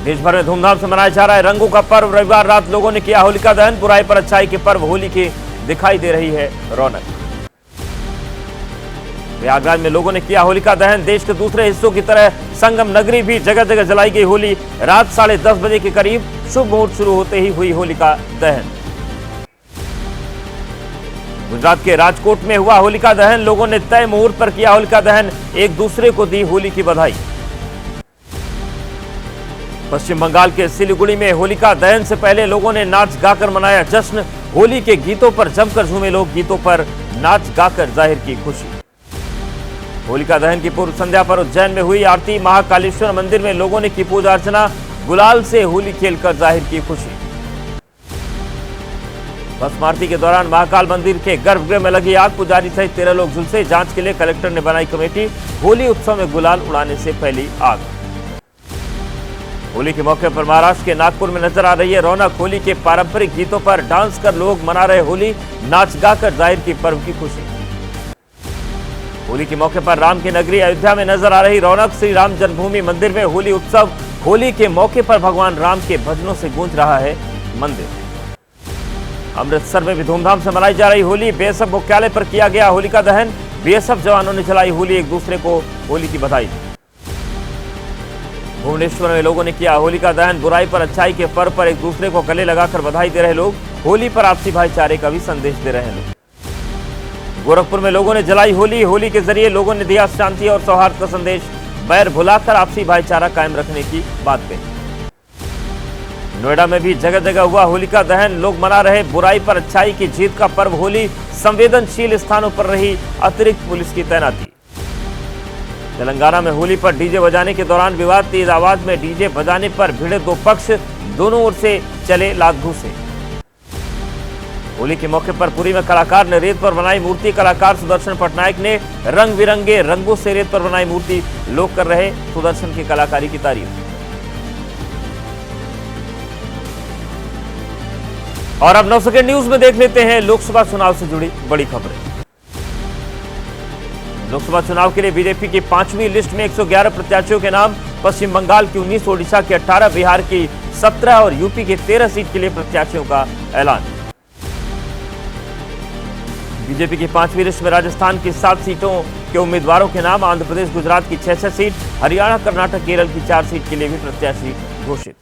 देश भर में धूमधाम से मनाया जा रहा है रंगों का पर्व। रविवार रात लोगों ने किया होलिका दहन। बुराई पर अच्छाई के पर्व होली की दिखाई दे रही है रौनक। प्रयागराज में लोगों ने किया होलिका दहन। देश के दूसरे हिस्सों की तरह संगम नगरी भी जगह जगह जलाई गई होली। रात 10:30 बजे के करीब शुभ मुहूर्त शुरू होते ही हुई होलिका दहन। गुजरात के राजकोट में हुआ होलिका दहन। लोगों ने तय मुहूर्त पर किया होलिका दहन, एक दूसरे को दी होली की बधाई। पश्चिम बंगाल के सिलीगुड़ी में होलिका दहन से पहले लोगों ने नाच गाकर मनाया जश्न। होली के गीतों पर जमकर झूमे लोग, गीतों पर नाच गाकर जाहिर की खुशी। होलिका दहन की पूर्व संध्या पर उज्जैन में हुई आरती। महाकालेश्वर मंदिर में लोगों ने की पूजा अर्चना, गुलाल से होली खेलकर जाहिर की खुशी। भस्म आरती के दौरान महाकाल मंदिर के गर्भगृह में लगी आग। पुजारी सहित 13 लोग झुलसे। जांच के लिए कलेक्टर ने बनाई कमेटी। होली उत्सव में गुलाल उड़ाने से फैली आग। होली के मौके पर महाराष्ट्र के नागपुर में नजर आ रही है रौनक। होली के पारंपरिक गीतों पर डांस कर लोग मना रहे होली, नाच गाकर जाहिर की पर्व की खुशी। होली के मौके पर राम की नगरी अयोध्या में नजर आ रही रौनक। श्री राम जन्मभूमि मंदिर में होली उत्सव। होली के मौके पर भगवान राम के भजनों से गूंज रहा है मंदिर। अमृतसर में भी धूमधाम से मनाई जा रही होली। बीएसएफ मुख्यालय पर किया गया होलिका दहन। बीएसएफ जवानों ने जलाई होली, एक दूसरे को होली की बधाई। भुवनेश्वर में लोगों ने किया होलिका दहन। बुराई पर अच्छाई के पर्व पर एक दूसरे को गले लगाकर बधाई दे रहे लोग। होली पर आपसी भाईचारे का भी संदेश दे रहे हैं लोग। गोरखपुर में लोगों ने जलाई होली। होली के जरिए लोगों ने दिया शांति और सौहार्द का संदेश। बैर भुलाकर आपसी भाईचारा कायम रखने की बात कही। नोएडा में भी जगह जगह हुआ होलिका दहन। लोग मना रहे बुराई पर अच्छाई की जीत का पर्व होली। संवेदनशील स्थानों पर रही अतिरिक्त पुलिस की तैनाती। तेलंगाना में होली पर डीजे बजाने के दौरान विवाद। तेज आवाज में डीजे बजाने पर भिड़े दो पक्ष, दोनों ओर से चले लात घूंसे। होली के मौके पर पुरी में कलाकार ने रेत पर बनाई मूर्ति। कलाकार सुदर्शन पटनायक ने रंग बिरंगे रंगों से रेत पर बनाई मूर्ति। लोग कर रहे सुदर्शन की कलाकारी की तारीफ। और अब 9 सेकंड न्यूज में देख लेते हैं लोकसभा चुनाव से जुड़ी बड़ी खबरें। लोकसभा चुनाव के लिए बीजेपी की 5वीं लिस्ट में 111 प्रत्याशियों के नाम। पश्चिम बंगाल की 19, ओडिशा की 18, बिहार की 17 और यूपी की 13 सीट के लिए प्रत्याशियों का ऐलान। बीजेपी की 5वीं लिस्ट में राजस्थान की 7 सीटों के उम्मीदवारों के नाम। आंध्र प्रदेश, गुजरात की 6 सीट, हरियाणा, कर्नाटक, केरल की 4 सीट के लिए भी प्रत्याशी घोषित।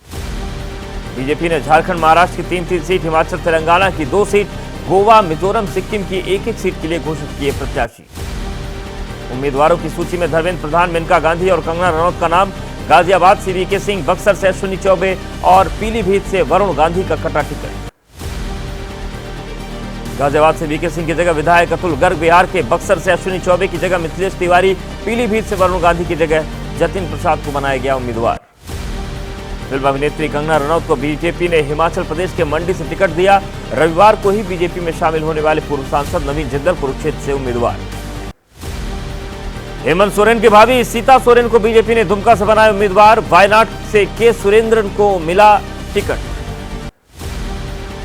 बीजेपी ने झारखंड, महाराष्ट्र की 3 सीट, हिमाचल, तेलंगाना की 2 सीट, गोवा, मिजोरम, सिक्किम की 1 सीट के लिए घोषित किए प्रत्याशी। उम्मीदवारों की सूची में धर्मेंद्र प्रधान, मेनका गांधी और कंगना रनौत का नाम। गाजियाबाद से वीके सिंह, बक्सर से अश्विनी चौबे और पीलीभीत से वरुण गांधी का कटा टिकट। गाजियाबाद से वीके सिंह की जगह विधायक अतुल गर्ग, बिहार के बक्सर से अश्विनी चौबे की जगह मिथिलेश तिवारी, पीलीभीत से वरुण गांधी की जगह जतिन प्रसाद को बनाया गया उम्मीदवार। फिल्म अभिनेत्री कंगना रनौत को बीजेपी ने हिमाचल प्रदेश के मंडी से टिकट दिया। रविवार को ही बीजेपी में शामिल होने वाले पूर्व सांसद नवीन जिंदल कुरुक्षेत्र से उम्मीदवार। हेमंत सोरेन की भाभी सीता सोरेन को बीजेपी ने दुमका से बनाया उम्मीदवार। वायनाड से के सुरेंद्रन को मिला टिकट।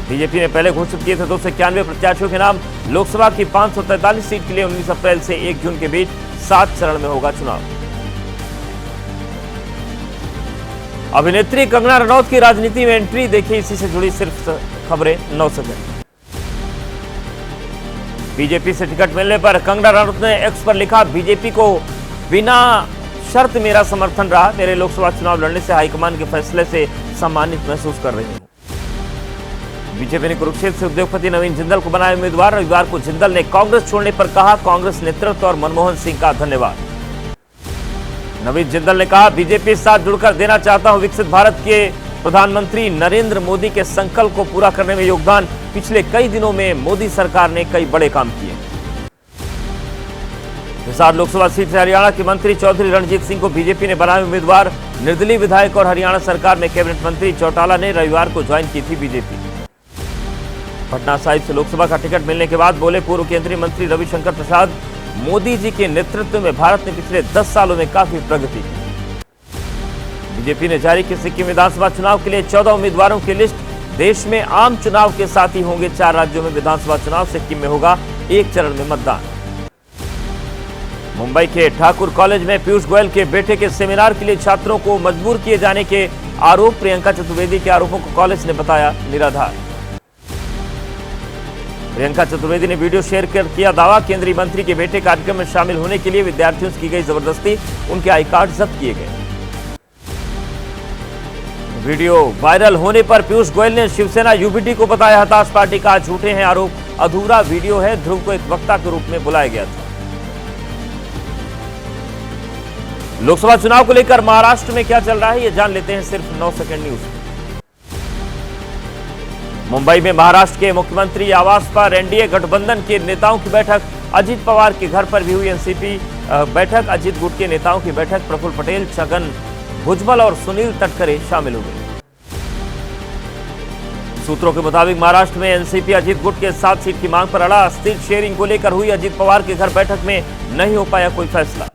बीजेपी ने पहले घोषित किए थे 291 प्रत्याशियों के नाम। लोकसभा की 543 सीट के लिए 19 अप्रैल से 1 जून के बीच 7 चरण में होगा चुनाव। अभिनेत्री कंगना रनौत की राजनीति में एंट्री, देखिए इसी से जुड़ी सिर्फ खबरें 9 सेकंड। बीजेपी से टिकट मिलने पर कंगना रनौत ने एक्स पर लिखा, बीजेपी को बिना शर्त मेरा समर्थन रहा। मेरे लोकसभा चुनाव लड़ने से हाईकमान के फैसले से सम्मानित महसूस कर रही हूं। बीजेपी ने कुरुक्षेत्र से उद्योगपति नवीन जिंदल को बनाया उम्मीदवार। रविवार को जिंदल ने कांग्रेस छोड़ने पर कहा, कांग्रेस नेतृत्व और मनमोहन सिंह का धन्यवाद। नवीन जिंदल ने कहा, बीजेपी के साथ जुड़कर देना चाहता हूं विकसित भारत के प्रधानमंत्री नरेंद्र मोदी के संकल्प को पूरा करने में योगदान। पिछले कई दिनों में मोदी सरकार ने कई बड़े काम किए। हिसार लोकसभा सीट से हरियाणा के मंत्री चौधरी रणजीत सिंह को बीजेपी ने बनाया उम्मीदवार। निर्दलीय विधायक और हरियाणा सरकार में कैबिनेट मंत्री चौटाला ने रविवार को ज्वाइन की थी बीजेपी। पटना साहिब से लोकसभा का टिकट मिलने के बाद बोले पूर्व केंद्रीय मंत्री रविशंकर प्रसाद, मोदी जी के नेतृत्व में भारत ने पिछले 10 सालों में काफी प्रगति की। बीजेपी ने जारी की सिक्किम विधानसभा चुनाव के लिए 14 उम्मीदवारों की लिस्ट। देश में आम चुनाव के साथ ही होंगे 4 राज्यों में विधानसभा चुनाव। सिक्किम में होगा 1 चरण में मतदान। मुंबई के ठाकुर कॉलेज में पीयूष गोयल के बेटे के सेमिनार के लिए छात्रों को मजबूर किए जाने के आरोप। प्रियंका चतुर्वेदी के आरोपों को कॉलेज ने बताया निराधार। प्रियंका चतुर्वेदी ने वीडियो शेयर कर किया दावा, केंद्रीय मंत्री के बेटे कार्यक्रम में शामिल होने के लिए विद्यार्थियों से की गई जबरदस्ती, उनके आई कार्ड जब्त किए गए। वीडियो वायरल होने पर पीयूष गोयल ने शिवसेना यूबीटी को बताया हताश, पार्टी का झूठे हैं आरोप, अधूरा वीडियो है, ध्रुव को एक वक्ता के रूप में बुलाया गया था। लोकसभा चुनाव को लेकर महाराष्ट्र में क्या चल रहा है, ये जान लेते हैं सिर्फ 9 सेकंड न्यूज में। मुंबई में महाराष्ट्र के मुख्यमंत्री आवास पर एनडीए गठबंधन के नेताओं की बैठक, अजीत पवार के घर पर भी हुई एनसीपी बैठक, अजीत गुट के नेताओं की बैठक, प्रफुल्ल पटेल, छगन भुजबल और सुनील तटकरे शामिल हुए। सूत्रों के मुताबिक महाराष्ट्र में एनसीपी अजीत गुट के 7 सीट की मांग पर अड़ा, सीट शेयरिंग को लेकर हुई अजीत पवार के घर बैठक में नहीं हो पाया कोई फैसला।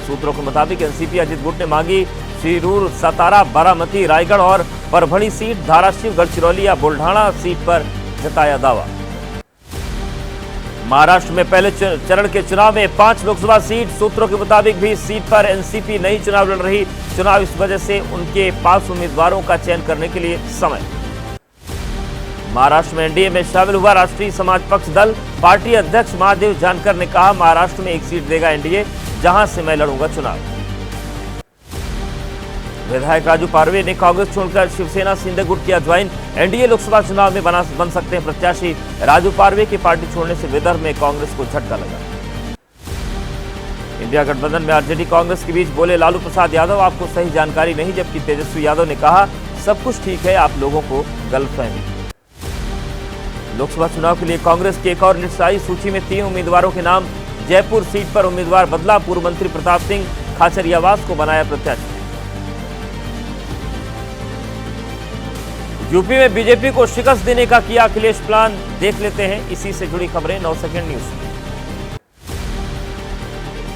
सूत्रों के मुताबिक एनसीपी अजीत गुट ने मांगी शिरूर, सतारा, बारामती, रायगढ़ और परभणी सीट, धाराशिव, गढ़चिरौली या बुल्ढाना सीट पर जताया दावा। महाराष्ट्र में पहले चरण के चुनाव में 5 लोकसभा सीट, सूत्रों के मुताबिक भी सीट पर एनसीपी नहीं चुनाव लड़ रही, चुनाव इस वजह से उनके पास उम्मीदवारों का चयन करने के लिए समय। महाराष्ट्र में एनडीए में शामिल हुआ राष्ट्रीय समाज पक्ष दल, पार्टी अध्यक्ष महादेव जानकर ने कहा, महाराष्ट्र में 1 सीट देगा एनडीए, जहां से मैं लड़ूंगा चुनाव। विधायक राजू पारवे ने कांग्रेस छोड़कर शिवसेना शिंदे गुट किया ज्वाइन, एनडीए लोकसभा चुनाव में बन सकते हैं प्रत्याशी। राजू पारवे की पार्टी छोड़ने से विदर्भ में कांग्रेस को झटका लगा। इंडिया गठबंधन में आरजेडी कांग्रेस के बीच बोले लालू प्रसाद यादव, आपको सही जानकारी नहीं, जबकि तेजस्वी यादव ने कहा सब कुछ ठीक है, आप लोगों को गलतफहमी। लोकसभा चुनाव के लिए कांग्रेस की एक और लिस्ट आई, सूची में 3 उम्मीदवारों के नाम, जयपुर सीट पर उम्मीदवार बदला, पूर्व मंत्री प्रताप सिंह खाचरियावास को बनाया प्रत्याशी। यूपी में बीजेपी को शिकस्त देने का किया अखिलेश प्लान, देख लेते हैं इसी से जुड़ी खबरें 9 सेकंड न्यूज में।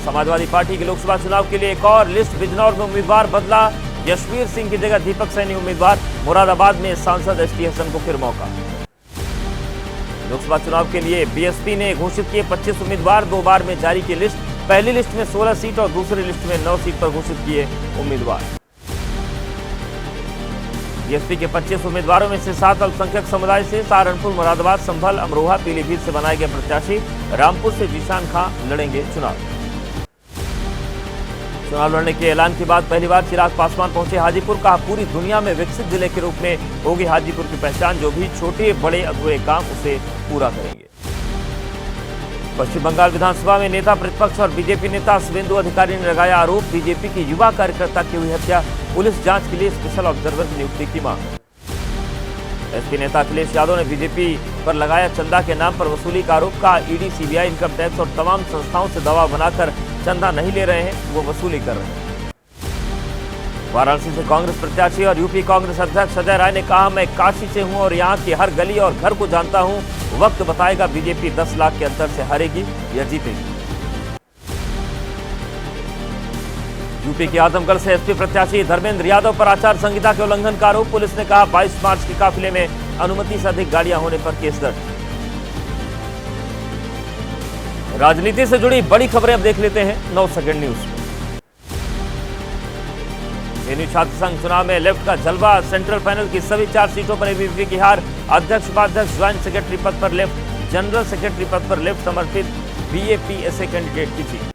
समाजवादी पार्टी के लोकसभा चुनाव के लिए एक और लिस्ट, बिजनौर में उम्मीदवार बदला, यशवीर सिंह की जगह दीपक सैनी उम्मीदवार, मुरादाबाद में सांसद एसटी हसन को फिर मौका। लोकसभा चुनाव के लिए बीएसपी ने घोषित किए 25 उम्मीदवार, 2 बार में जारी की लिस्ट, पहली लिस्ट में 16 सीट और दूसरी लिस्ट में 9 सीट पर घोषित किए उम्मीदवार। बीएसपी के 25 उम्मीदवारों में से 7 अल्पसंख्यक समुदाय से, सहारनपुर, मुरादाबाद, संभल, अमरोहा, पीलीभीत से बनाए गए प्रत्याशी, रामपुर से जीशान खां लड़ेंगे चुनाव। चुनाव लड़ने के ऐलान के बाद पहली बार चिराग पासवान पहुंचे हाजीपुर, कहा पूरी दुनिया में विकसित जिले के रूप में होगी हाजीपुर की पहचान, जो भी छोटे बड़े अधूरे काम उसे पूरा करेंगे। पश्चिम बंगाल विधानसभा में नेता प्रतिपक्ष और बीजेपी नेता शुभेंदु अधिकारी ने लगाया आरोप, बीजेपी की युवा कार्यकर्ता की हुई हत्या, पुलिस जांच के लिए स्पेशल ऑब्जर्वर की नियुक्ति की मांग। एसपी नेता अखिलेश यादव ने बीजेपी पर लगाया चंदा के नाम पर वसूली का आरोप, कहा ईडी, सीबीआई, इनकम टैक्स और तमाम संस्थाओं से दबाव बनाकर चंदा नहीं ले रहे हैं, वो वसूली कर रहे हैं। वाराणसी से कांग्रेस प्रत्याशी और यूपी कांग्रेस अध्यक्ष अजय राय ने कहा, मैं काशी से हूं और यहां की हर गली और घर को जानता हूं, वक्त बताएगा बीजेपी 10 लाख के अंतर से हारेगी या जीतेगी। यूपी के आजमगढ़ से एसपी प्रत्याशी धर्मेंद्र यादव पर आचार संहिता के उल्लंघन का आरोप, पुलिस ने कहा 22 मार्च के काफिले में अनुमति से अधिक गाड़ियां होने पर केस दर्ज। राजनीति से जुड़ी बड़ी खबरें अब देख लेते हैं 9 सेकंड न्यूज में। जेएनयू छात्र संघ चुनाव में लेफ्ट का जलवा, सेंट्रल पैनल की सभी 4 सीटों पर एबीवीपी की हार, अध्यक्ष उपाध्यक्ष ज्वाइंट सेक्रेटरी पद पर लेफ्ट, जनरल सेक्रेटरी पद पर लेफ्ट समर्थित बीएपीएसए कैंडिडेट की जीत।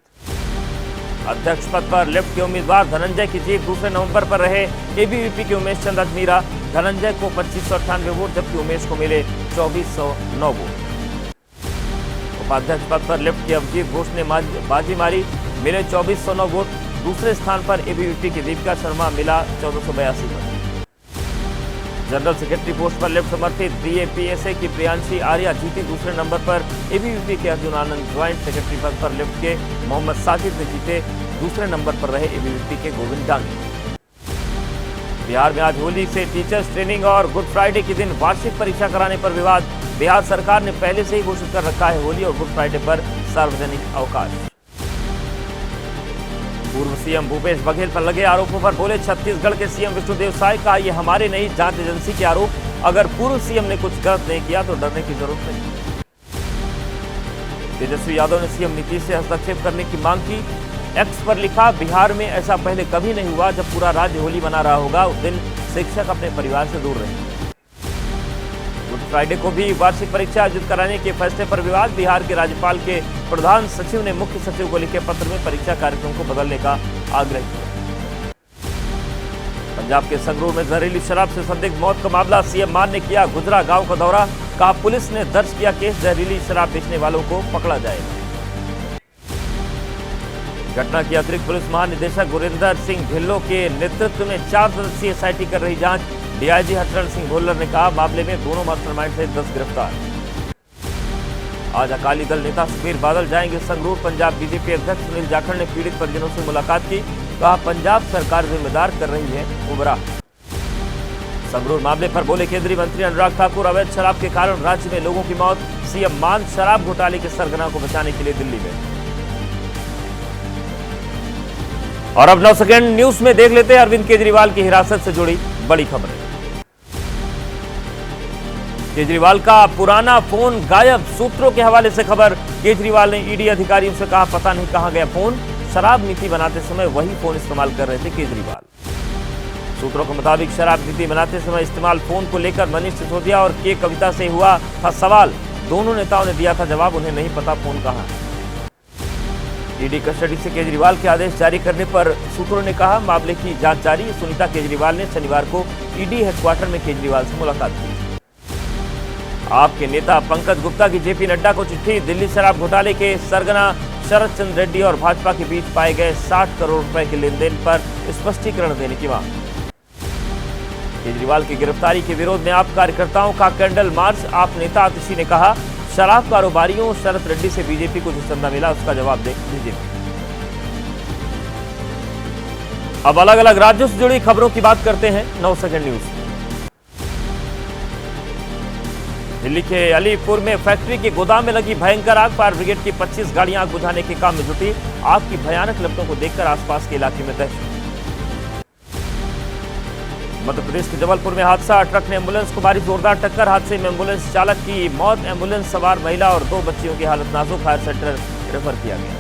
अध्यक्ष पद पर लेफ्ट के उम्मीदवार धनंजय की जीत, दूसरे नंबर पर रहे एबीवीपी के उमेश चंद अजमीरा, धनंजय को 2598 वोट जबकि उमेश को मिले 2409 वोट। उपाध्यक्ष पद पर लेफ्ट के अभिजीत घोष ने बाजी मारी, मिले 2409 वोट, दूसरे स्थान पर एबीवीपी की दीपिका शर्मा, मिला 1482 वोट। जनरल सेक्रेटरी पोस्ट पर लेफ्ट समर्थित बीएपीएसए की प्रियांशी आर्या जीती, दूसरे नंबर पर एबीवीपी के अर्जुन आनंद, ज्वाइंट सेक्रेटरी पद पर लेफ्ट के मोहम्मद साजिद ने जीते, दूसरे नंबर पर रहे एबीवीपी के गोविंद डांगी। बिहार में आज होली से टीचर्स ट्रेनिंग और गुड फ्राइडे के दिन वार्षिक परीक्षा कराने पर विवाद, बिहार सरकार ने पहले से ही घोषित कर रखा है होली और गुड फ्राइडे पर सार्वजनिक अवकाश। पूर्व सीएम भूपेश बघेल पर लगे आरोपों पर बोले छत्तीसगढ़ के सीएम विष्णुदेव साय, का ये हमारे नहीं जांच एजेंसी के आरोप, अगर पूर्व सीएम ने कुछ गलत नहीं किया तो डरने की जरूरत नहीं। तेजस्वी यादव ने सीएम नीतीश से हस्तक्षेप करने की मांग की, एक्स पर लिखा, बिहार में ऐसा पहले कभी नहीं हुआ। जब पूरा राज्य होली मना रहा होगा उस दिन शिक्षक अपने परिवार से दूर रहेंगे। गुड फ्राइडे को भी वार्षिक परीक्षा आयोजित कराने के फैसले पर विवाद। बिहार के राज्यपाल के प्रधान सचिव ने मुख्य सचिव को लिखे पत्र में परीक्षा कार्यक्रम को बदलने का आग्रह किया। पंजाब के संगरूर में जहरीली शराब से संदिग्ध मौत का मामला। सीएम मान ने किया गुजरा गांव का दौरा, कहा पुलिस ने दर्ज किया केस, जहरीली शराब बेचने वालों को पकड़ा जाएगा। घटना की अतिरिक्त पुलिस महानिदेशक गुरिंदर सिंह ढिल्लों के नेतृत्व में 4 सदस्यीय एसआईटी कर रही जांच। डीआईजी हरचरण सिंह भोल्लर ने कहा मामले में दोनों मास्टरमाइंड सहित 10 गिरफ्तार। आज अकाली दल नेता सुखबीर बादल जाएंगे संगरूर। पंजाब बीजेपी अध्यक्ष सुनील जाखड़ ने पीड़ित परिजनों से मुलाकात की, कहा पंजाब सरकार जिम्मेदार कर रही है गुमराह। संगरूर मामले पर बोले केंद्रीय मंत्री अनुराग ठाकुर, अवैध शराब के कारण राज्य में लोगों की मौत। सीएम मान शराब घोटाले के सरगना को बचाने के लिए दिल्ली में। और अब 9 सेकंड न्यूज में देख लेते हैं अरविंद केजरीवाल की हिरासत से जुड़ी बड़ी खबरें। केजरीवाल का पुराना फोन गायब, सूत्रों के हवाले से खबर। केजरीवाल ने ईडी अधिकारियों से कहा पता नहीं कहां गया फोन। शराब नीति बनाते समय वही फोन इस्तेमाल कर रहे थे केजरीवाल। सूत्रों के मुताबिक शराब नीति बनाते समय इस्तेमाल फोन को लेकर मनीष सिसोदिया और के कविता से हुआ था सवाल। दोनों नेताओं ने दिया था जवाब, उन्हें नहीं पता फोन कहां है। ईडी कस्टडी से केजरीवाल के आदेश जारी करने पर सूत्रों ने कहा मामले की जांच जारी। सुनीता केजरीवाल ने शनिवार को ईडी हेडक्वार्टर में केजरीवाल से मुलाकात की। आपके नेता पंकज गुप्ता की जेपी नड्डा को चिट्ठी। दिल्ली शराब घोटाले के सरगना शरद चंद्र रेड्डी और भाजपा के बीच पाए गए 60 करोड़ रुपए के लेन देन पर स्पष्टीकरण देने की मांग। केजरीवाल की गिरफ्तारी के विरोध में आप कार्यकर्ताओं का कैंडल मार्च। आप नेता आतिशी ने कहा शराब कारोबारियों शरद रेड्डी से बीजेपी को जो चंदा मिला उसका जवाब दे बीजेपी। अब अलग अलग राज्यों से जुड़ी खबरों की बात करते हैं 9 सेकंड न्यूज। दिल्ली के अलीपुर में फैक्ट्री के गोदाम में लगी भयंकर आग। फायर ब्रिगेड की 25 गाड़ियां आग बुझाने के काम में जुटी। आग की भयानक लपटों को देखकर आसपास के इलाके में दहशत। मध्य प्रदेश के जबलपुर में हादसा। ट्रक ने एम्बुलेंस को मारी जोरदार टक्कर। हादसे में एम्बुलेंस चालक की मौत। एम्बुलेंस सवार महिला और 2 बच्चियों की हालत नाजुक। फायर सेंटर रेफर किया गया।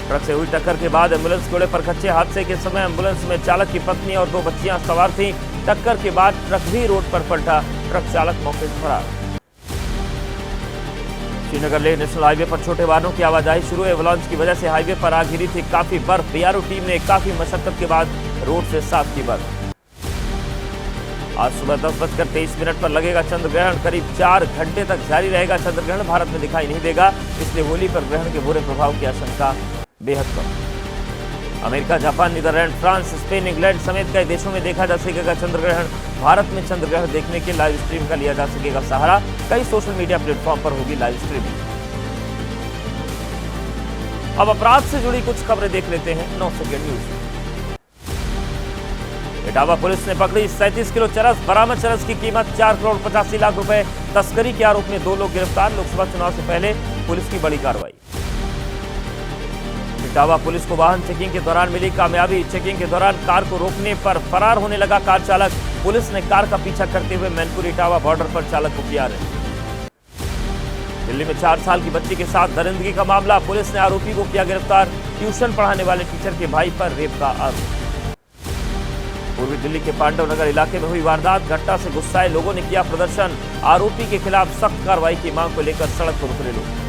ट्रक से हुई टक्कर के बाद एम्बुलेंस घोड़े पर खच्चे। हादसे के समय एम्बुलेंस में चालक की पत्नी और 2 बच्चियां सवार थीं। टक्कर के बाद ट्रक भी रोड पर पलटा। ट्रक चालक मौके से फरार। श्रीनगर लेह नेशनल हाईवे पर छोटे वाहनों की आवाजाही शुरू। एवलांच की वजह से हाईवे पर आग गिरी थी काफी बर्फ। बीआरओ टीम ने काफी मशक्कत के बाद रोड से साफ की बर्फ। आज सुबह 10:23 पर लगेगा चंद्र ग्रहण। करीब 4 घंटे तक जारी रहेगा चंद्र ग्रहण। भारत में दिखाई नहीं देगा, इसलिए होली पर ग्रहण के बुरे प्रभाव की आशंका बेहद कम। America, Japan, Netherland, France, Spain, England समेत कई देशों में देखा जा सकेगा चंद्र ग्रहण। भारत में चंद्र ग्रहण देखने के लाइव स्ट्रीम का लिया जा सकेगा सहारा। कई सोशल मीडिया प्लेटफॉर्म पर होगी लाइव स्ट्रीमिंग। अब अपराध से जुड़ी कुछ खबरें देख लेते हैं 9 सेकंड न्यूज। इटावा पुलिस ने पकड़ी 37 किलो चरस। बरामद चरस की कीमत 4 करोड़ 85 लाख रुपए। तस्करी के आरोप में 2 लोग गिरफ्तार। लोकसभा चुनाव से पहले पुलिस की बड़ी कार्रवाई। इटावा पुलिस को वाहन चेकिंग के दौरान मिली कामयाबी। चेकिंग के दौरान कार को रोकने पर फरार होने लगा कार चालक। पुलिस ने कार का पीछा करते हुए मैनपुर इटावा बॉर्डर पर चालक को किया अरेस्ट। दिल्ली में 4 साल की बच्ची के साथ दरिंदगी का मामला। पुलिस ने आरोपी को किया गिरफ्तार। ट्यूशन पढ़ाने वाले टीचर के भाई पर रेप का आरोप। पूर्वी दिल्ली के पांडव नगर इलाके में हुई वारदात। घटना से गुस्साए लोगों ने किया प्रदर्शन। आरोपी के खिलाफ सख्त कार्रवाई की मांग को लेकर सड़क पर उतरे लोग।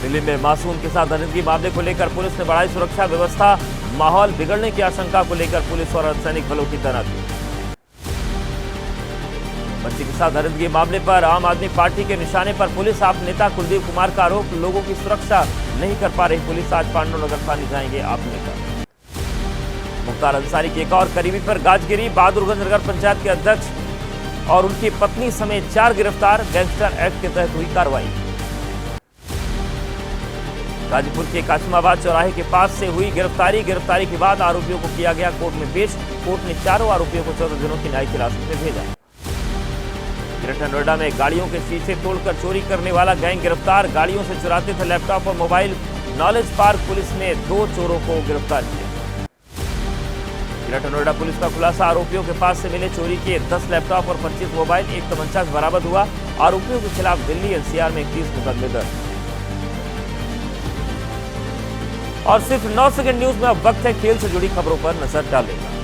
दिल्ली में मासूम के साथ दरिंदगी मामले को लेकर पुलिस ने बढ़ाई सुरक्षा व्यवस्था। माहौल बिगड़ने की आशंका को लेकर पुलिस और अर्धसैनिक बलों की तैनाती। बच्ची के साथ दरिंदगी मामले पर आम आदमी पार्टी के निशाने पर पुलिस। आप नेता कुलदीप कुमार का आरोप, लोगों की सुरक्षा नहीं कर पा रही पुलिस। आज पांडव नगर थाने जाएंगे आप नेता। मुख्तार अंसारी की एक और करीबी पर गाज गिरी। बहादुरगंज नगर पंचायत के अध्यक्ष और उनकी पत्नी समेत 4 गिरफ्तार। गैंगस्टर एक्ट के तहत हुई कार्रवाई। गाजीपुर के कासिमाबाद चौराहे के पास से हुई गिरफ्तारी। गिरफ्तारी के बाद आरोपियों को किया गया कोर्ट में पेश। कोर्ट ने चारों आरोपियों को 14 दिनों की न्यायिक हिरासत में भेजा। ग्रेटर नोएडा में गाड़ियों के शीशे तोड़कर चोरी करने वाला गैंग गिरफ्तार। गाड़ियों से चुराते थे लैपटॉप और मोबाइल। नॉलेज पार्क पुलिस ने 2 चोरों को गिरफ्तार किया। ग्रेटर नोएडा पुलिस का खुलासा, आरोपियों के पास से मिले चोरी के 10 लैपटॉप और 25 मोबाइल, 1 तमंचा बरामद हुआ। आरोपियों के खिलाफ दिल्ली एनसीआर में 31 मुकदमे दर्ज। और सिर्फ 9 सेकंड न्यूज में अब वक्त है खेल से जुड़ी खबरों पर नजर डालने का।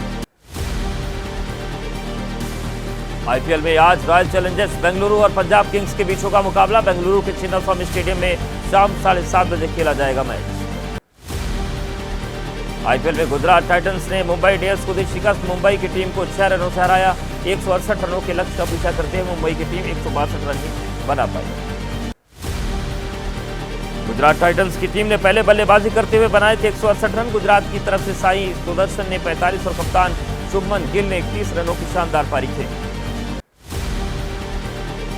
आईपीएल में आज रॉयल चैलेंजर्स बेंगलुरु और पंजाब किंग्स के बीच होगा मुकाबला। बेंगलुरु के चिन्नास्वामी स्टेडियम में शाम 7:30 बजे खेला जाएगा मैच। आईपीएल में गुजरात टाइटंस ने मुंबई इंडियंस को दी शिकस्त। मुंबई की टीम को 6 रनों से हराया। 168 रनों के लक्ष्य का पीछा करते हुए मुंबई की टीम 162 रन ही बना पाई। गुजरात टाइटंस की टीम ने पहले बल्लेबाजी करते हुए बनाए थे 168 रन। गुजरात की तरफ से साई सुदर्शन ने 45 और कप्तान शुभमन गिल ने 31 रनों की शानदार पारी खेली।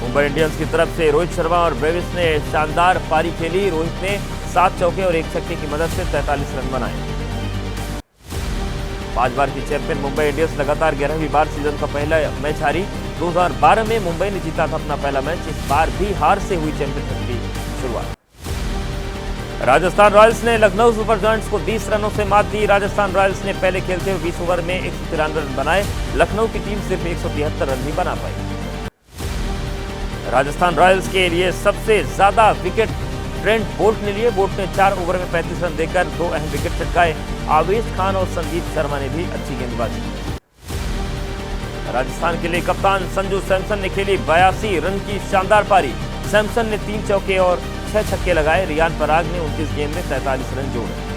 मुंबई इंडियंस की तरफ से रोहित शर्मा और ब्रेविस ने शानदार पारी खेली। रोहित ने 7 चौके और 1 छक्के की मदद से 43 रन बनाए। 5 बार की चैंपियन मुंबई इंडियंस लगातार 11वीं बार सीजन का पहला मैच हारी। 2012 में मुंबई ने जीता था अपना पहला मैच। इस बार भी हार से हुई चैंपियनशिप की शुरुआत। राजस्थान रॉयल्स ने लखनऊ सुपर जायंट्स को 20 रनों से मात दी। राजस्थान रॉयल्स ने पहले खेलते हुए 20 ओवर में 193 रन बनाए। लखनऊ की टीम सिर्फ 173 रन ही बना पाई। राजस्थान रॉयल्स के लिए सबसे ज्यादा विकेट ट्रेंट बोल्ट ने लिए। बोल्ट ने 4 ओवर में 35 रन देकर 2 अहम विकेट चटकाए। आवेश खान और संदीप शर्मा ने भी अच्छी गेंदबाजी की। राजस्थान के लिए कप्तान संजू सैमसन ने खेली 82 रन की शानदार पारी। सैमसन ने 3 चौके और 6 छक्के लगाए। रियान पराग ने 29 गेंद में 43 रन जोड़े।